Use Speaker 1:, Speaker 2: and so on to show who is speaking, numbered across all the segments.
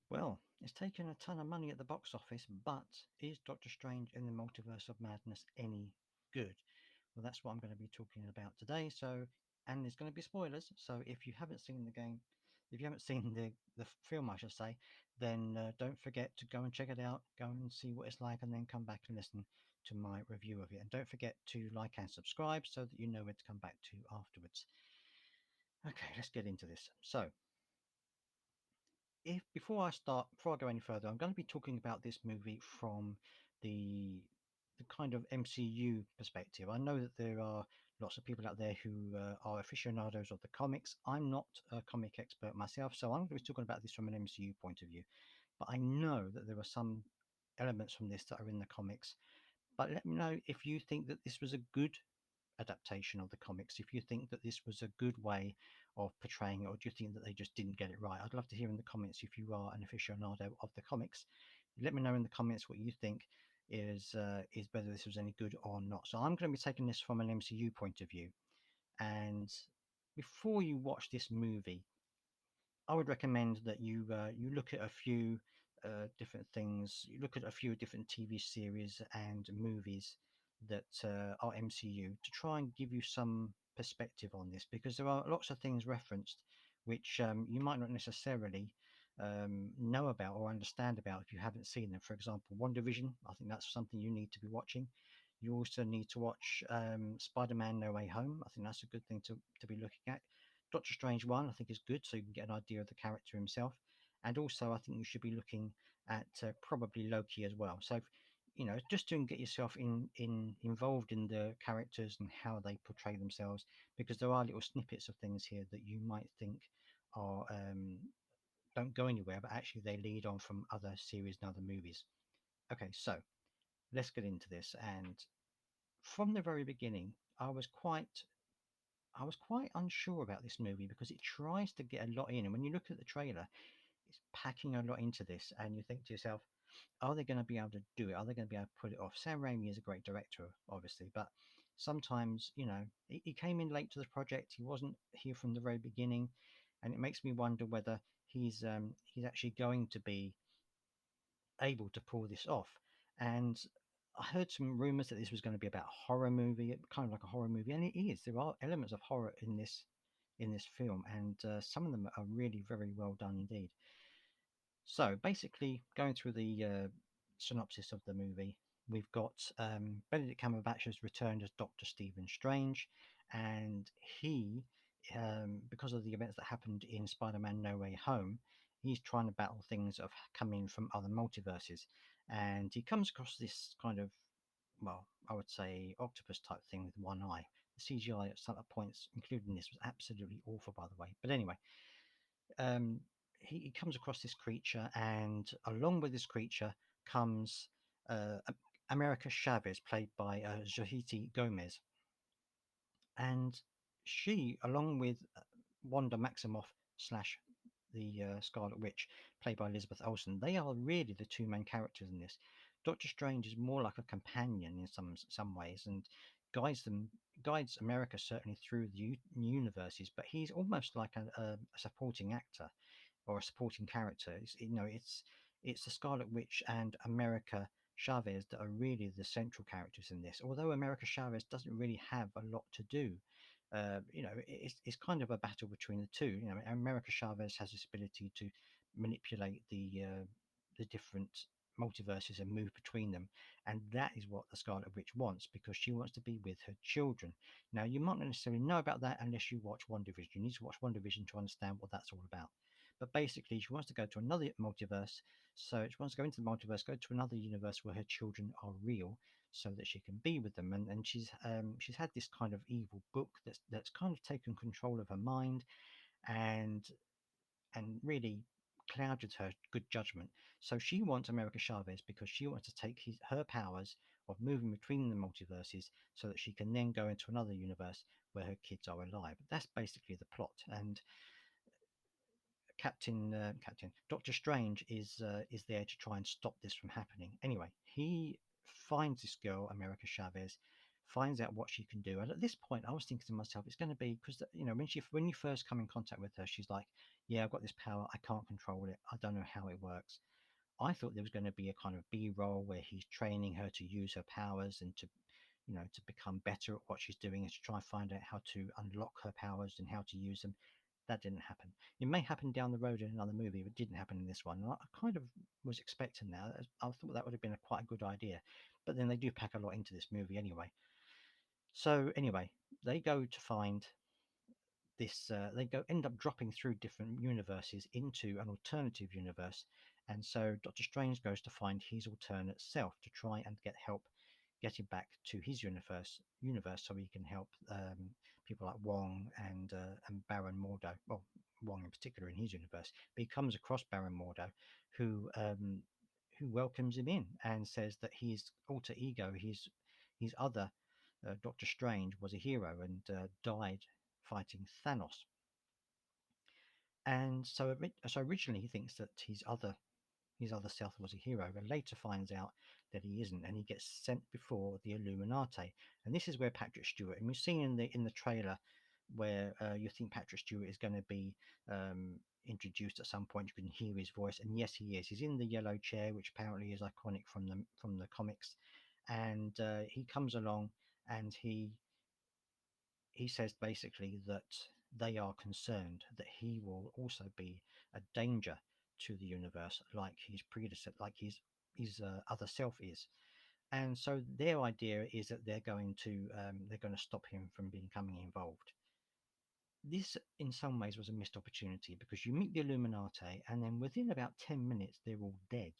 Speaker 1: Well, it's taken a ton of money at the box office, but is Doctor Strange in the Multiverse of Madness any good? Well, that's what I'm going to be talking about today. And there's going to be spoilers. So if you haven't seen the game, if you haven't seen the film, I should say, then don't forget to go and check it out, go and see what it's like, and then come back and listen to my review of it. And don't forget to like and subscribe so that you know where to come back to afterwards. Okay, let's get into this. So, if before I go any further, I'm going to be talking about this movie from the the kind of MCU perspective. I know that there are lots of people out there who are aficionados of the comics. I'm not a comic expert myself, so I'm going to be talking about this from an MCU point of view. But I know that there are some elements from this that are in the comics. But let me know if you think that this was a good adaptation of the comics, if you think that this was a good way of portraying it, or do you think that they just didn't get it right? I'd love to hear in the comments if you are an aficionado of the comics. Let me know in the comments what you think is whether this was any good or not. So I'm going to be taking this from an MCU point of view. And before you watch this movie, I would recommend that you look at a few different things. You look at a few different TV series and movies that are MCU to try and give you some perspective on this, because there are lots of things referenced which you might not necessarily know about or understand about if you haven't seen them. For example, WandaVision, I think that's something you need to be watching. You also need to watch Spider-Man No Way Home. I think that's a good thing to be looking at. Doctor Strange 1, I think, is good, so you can get an idea of the character himself. And also, I think you should be looking at probably Loki as well. So, just to get yourself involved in the characters and how they portray themselves, because there are little snippets of things here that you might think are don't go anywhere, but actually they lead on from other series and other movies. Okay, so let's get into this. And from the very beginning, I was quite unsure about this movie because it tries to get a lot in, and when you look at the trailer, it's packing a lot into this, and you think to yourself, are they going to be able to do it? Are they going to be able to pull it off? Sam Raimi is a great director, obviously, but sometimes, he came in late to the project. He wasn't here from the very beginning, and it makes me wonder whether he's actually going to be able to pull this off. And I heard some rumors that this was going to be about a horror movie, kind of like a horror movie, and it is. There are elements of horror in this film, and some of them are really very well done indeed. So basically, going through the synopsis of the movie, we've got Benedict Cumberbatch has returned as Doctor Stephen Strange, and he, because of the events that happened in Spider-Man: No Way Home, he's trying to battle things that have come in from other multiverses, and he comes across this kind of, well, I would say octopus type thing with one eye. The CGI at some points, including this, was absolutely awful, by the way. But anyway, um, he comes across this creature, and along with this creature comes America Chavez, played by Jahiti Gomez, and she, along with Wanda Maximoff slash the Scarlet Witch, played by Elizabeth Olsen, they are really the two main characters in this. Doctor Strange is more like a companion in some ways, and guides America certainly through the universes, but he's almost like a supporting actor or a supporting character. It's the Scarlet Witch and America Chavez that are really the central characters in this. Although America Chavez doesn't really have a lot to do, it's kind of a battle between the two. America Chavez has this ability to manipulate the different multiverses and move between them, and that is what the Scarlet Witch wants, because she wants to be with her children. Now, you might not necessarily know about that unless you watch WandaVision. You need to watch WandaVision to understand what that's all about. But basically, she wants to go to another multiverse. So she wants to go into the multiverse, go to another universe where her children are real, so that she can be with them. And she's had this kind of evil book that's kind of taken control of her mind, and really clouded her good judgment. So she wants America Chavez because she wants to take her powers of moving between the multiverses so that she can then go into another universe where her kids are alive. That's basically the plot. And Captain Doctor Strange is there to try and stop this from happening. Anyway, he finds this girl, America Chavez, finds out what she can do. And at this point, I was thinking to myself, it's going to be because when you first come in contact with her, she's like, yeah, I've got this power, I can't control it, I don't know how it works. I thought there was going to be a kind of B-roll where he's training her to use her powers and to, to become better at what she's doing and to try and find out how to unlock her powers and how to use them. That didn't happen. It may happen down the road in another movie, but it didn't happen in this one. And I kind of was expecting that. I thought that would have been a quite a good idea, but then they do pack a lot into this movie anyway. So anyway, they go to find this. They go end up dropping through different universes into an alternative universe, and so Doctor Strange goes to find his alternate self to try and get help getting back to his universe so he can help people like Wong and Baron Mordo. Well, Wong in particular in his universe, but he comes across Baron Mordo, who welcomes him in and says that his alter ego, his other Doctor Strange, was a hero and died fighting Thanos. And so originally he thinks that his other self was a hero, but later finds out that he isn't, and he gets sent before the Illuminati. And this is where Patrick Stewart, and we've seen in the trailer where you think Patrick Stewart is going to be introduced at some point. You can hear his voice, and yes, he is. He's in the yellow chair, which apparently is iconic from the comics, and he comes along and he says basically that they are concerned that he will also be a danger to the universe, like his predecessor, like his other self is. And so their idea is that they're going to stop him from becoming involved. This, in some ways, was a missed opportunity because you meet the Illuminati, and then within about 10 minutes, they're all dead.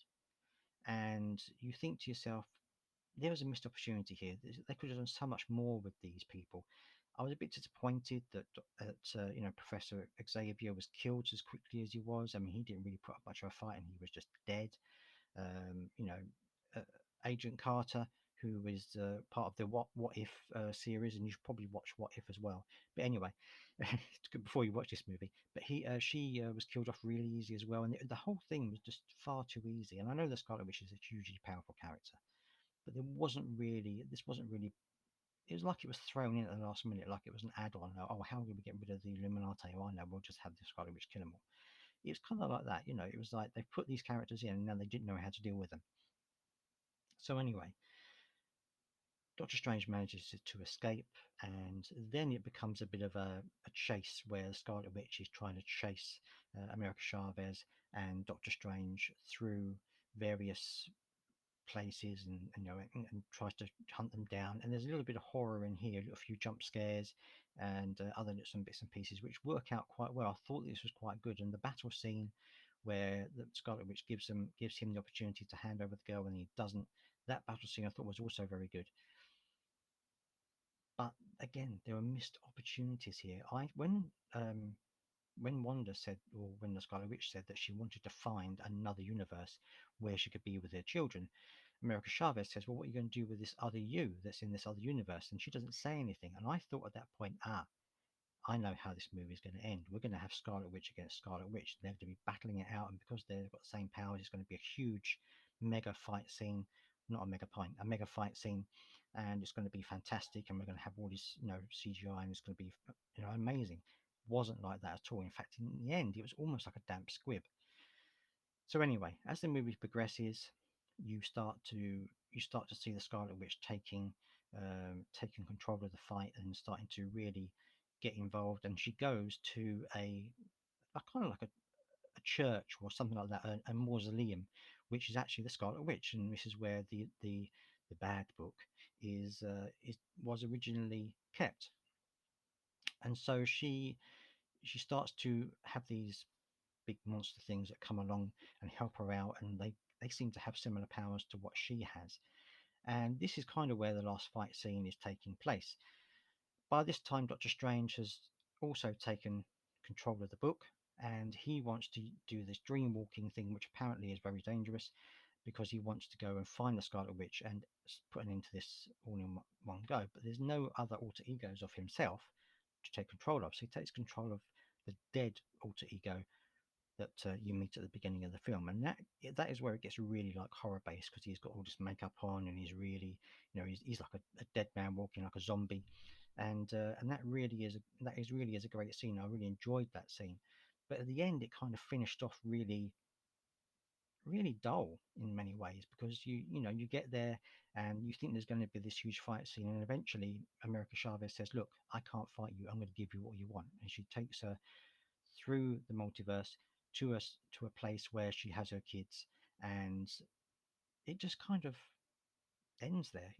Speaker 1: And you think to yourself, there was a missed opportunity here. They could have done so much more with these people. I was a bit disappointed that Professor Xavier was killed as quickly as he was. I mean, he didn't really put up much of a fight, and he was just dead. Um, you know, uh, Agent Carter, who is part of the What If series, and you should probably watch What If as well. But anyway, before you watch this movie, but she was killed off really easy as well, and the whole thing was just far too easy. And I know that Scarlet Witch is a hugely powerful character, but this wasn't really, it was like it was thrown in at the last minute, like it was an add-on. Oh, how do we get rid of the Illuminati? Oh, I know, we'll just have the Scarlet Witch kill them all. It was kind of like that, it was like they put these characters in and now they didn't know how to deal with them. So anyway, Doctor Strange manages to escape, and then it becomes a bit of a chase where Scarlet Witch is trying to chase America Chavez and Doctor Strange through various places, and tries to hunt them down. And there's a little bit of horror in here, a few jump scares, and other some bits and pieces which work out quite well. I thought this was quite good, and the battle scene where the Scarlet Witch gives him the opportunity to hand over the girl and he doesn't. That battle scene I thought was also very good. But again, there were missed opportunities here. When Wanda said, or when the Scarlet Witch said that she wanted to find another universe where she could be with her children, America Chavez says, "Well, what are you going to do with this other you that's in this other universe?" And she doesn't say anything. And I thought at that point, I know how this movie is going to end. We're going to have Scarlet Witch against Scarlet Witch. They're going to be battling it out, and because they've got the same powers, it's going to be a huge mega fight scene. Not a mega point, a mega fight scene, and it's going to be fantastic. And we're going to have all this, CGI, and it's going to be, amazing. Wasn't like that at all. In fact, in the end, it was almost like a damp squib. So anyway, as the movie progresses, you start to see the Scarlet Witch taking control of the fight and starting to really get involved. And she goes to a kind of like a church or something like that, a mausoleum, which is actually the Scarlet Witch, and this is where the bad book is was originally kept. And so she starts to have these big monster things that come along and help her out, and they seem to have similar powers to what she has. And this is kind of where the last fight scene is taking place. By this time, Doctor Strange has also taken control of the book, and he wants to do this dream walking thing, which apparently is very dangerous because he wants to go and find the Scarlet Witch and put an end to this all in one go. But there's no other alter egos of himself to take control of, so he takes control of the dead alter ego that you meet at the beginning of the film, and that is where it gets really like horror based because he's got all this makeup on and he's really, he's like a dead man walking like a zombie, and that is really is a great scene. I really enjoyed that scene. But at the end, it kind of finished off really, really dull in many ways because you get there and you think there's going to be this huge fight scene, and eventually America Chavez says, "Look, I can't fight you. I'm going to give you what you want," and she takes her through the multiverse to a place where she has her kids, and it just kind of ends there.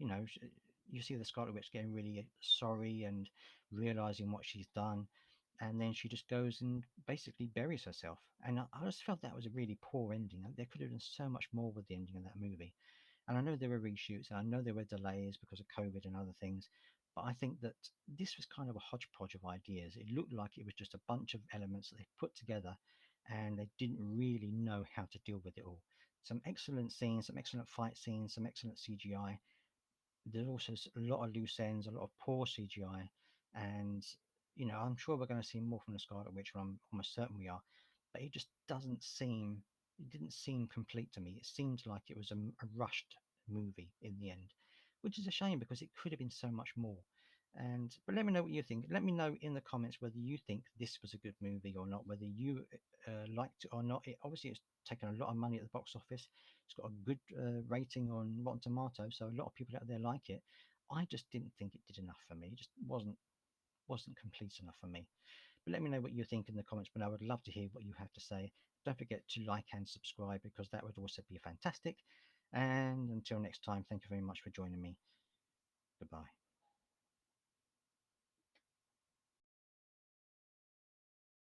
Speaker 1: You see the Scarlet Witch getting really sorry and realizing what she's done, and then she just goes and basically buries herself. And I just felt that was a really poor ending. There could have been so much more with the ending of that movie. And I know there were reshoots, and I know there were delays because of COVID and other things. But I think that this was kind of a hodgepodge of ideas. It looked like it was just a bunch of elements that they put together, and they didn't really know how to deal with it all. Some excellent scenes, some excellent fight scenes, some excellent CGI. There's also a lot of loose ends, a lot of poor CGI, and I'm sure we're going to see more from the Scarlet Witch. I'm almost certain we are, but it just doesn't seem. It didn't seem complete to me. It seemed like it was a rushed movie in the end, which is a shame because it could have been so much more. And but let me know what you think. Let me know in the comments whether you think this was a good movie or not, whether you liked it or not. Obviously it's taken a lot of money at the box office. It's got a good rating on Rotten Tomatoes, so a lot of people out there like it. I just didn't think it did enough for me. It just wasn't complete enough for me. But let me know what you think in the comments below. I would love to hear what you have to say. Don't forget to like and subscribe because that would also be fantastic. And until next time, thank you very much for joining me. Goodbye.